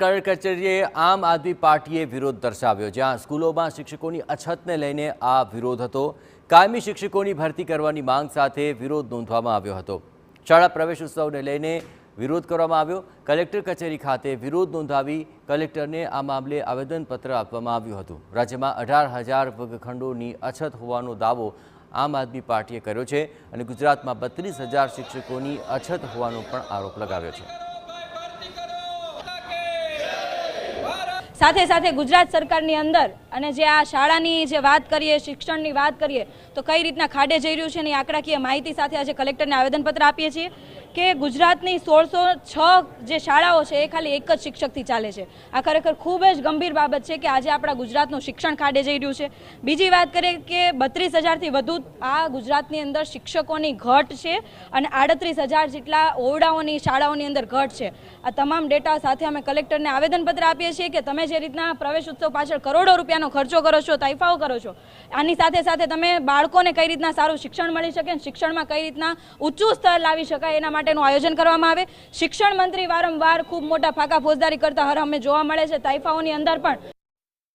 Collector કચેરીએ આમ આદમી પાર્ટીએ વિરોધ દર્શાવ્યો, જ્યાં સ્કૂલોમાં શિક્ષકોની અછતને લઈને આ વિરોધ હતો। કાયમી શિક્ષકોની ભરતી કરવાની માંગ સાથે વિરોધ નોંધવામાં આવ્યો હતો। શાળા પ્રવેશ ઉત્સવને લઈને વિરોધ કરવામાં આવ્યો। કલેક્ટર કચેરી ખાતે વિરોધ નોંધાવી કલેક્ટરને આ મામલે આવેદનપત્ર આપવામાં આવ્યું હતું। રાજ્યમાં 18,000 વર્ગખંડોની અછત હોવાનો દાવો આમ આદમી પાર્ટીએ કર્યો છે અને ગુજરાતમાં 32,000 શિક્ષકોની અછત હોવાનો પણ આરોપ લગાવ્યો છે। સાથે સાથે ગુજરાત સરકારની અંદર અને જે આ શાળાની જે વાત કરીએ, શિક્ષણની વાત કરીએ તો કઈ રીતના ખાડે જઈ રહ્યું છે એની આંકડાકીય માહિતી સાથે આજે કલેક્ટરને આવેદનપત્ર આપીએ છીએ કે ગુજરાતની 1606 જે શાળાઓ છે એ ખાલી એક જ શિક્ષકથી ચાલે છે। આ ખરેખર ખૂબ જ ગંભીર બાબત છે કે આજે આપણા ગુજરાતનું શિક્ષણ ખાડે જઈ રહ્યું છે। બીજી વાત કરીએ કે 32,000થી વધુ આ ગુજરાતની અંદર શિક્ષકોની ઘટ છે અને 38,000 જેટલા ઓરડાઓની શાળાઓની અંદર ઘટ છે। આ તમામ ડેટા સાથે અમે કલેક્ટરને આવેદનપત્ર આપીએ છીએ કે તમે જે રીતના પ્રવેશ ઉત્સવ પાછળ કરોડો રૂપિયાનો ખર્ચો કરો છો, તૈફાઓ કરો છો, આની સાથે સાથે તમે બાળકોને કઈ રીતના સારું શિક્ષણ મળી શકે, શિક્ષણમાં કઈ રીતના ઊંચું સ્તર લાવી શકાય એના માટેનું આયોજન કરવામાં આવે। શિક્ષણ મંત્રી વારંવાર ખૂબ મોટા ફાંકા ફોજદારી કરતા હર અમે જોવા મળે છે। તૈફાઓની અંદર પણ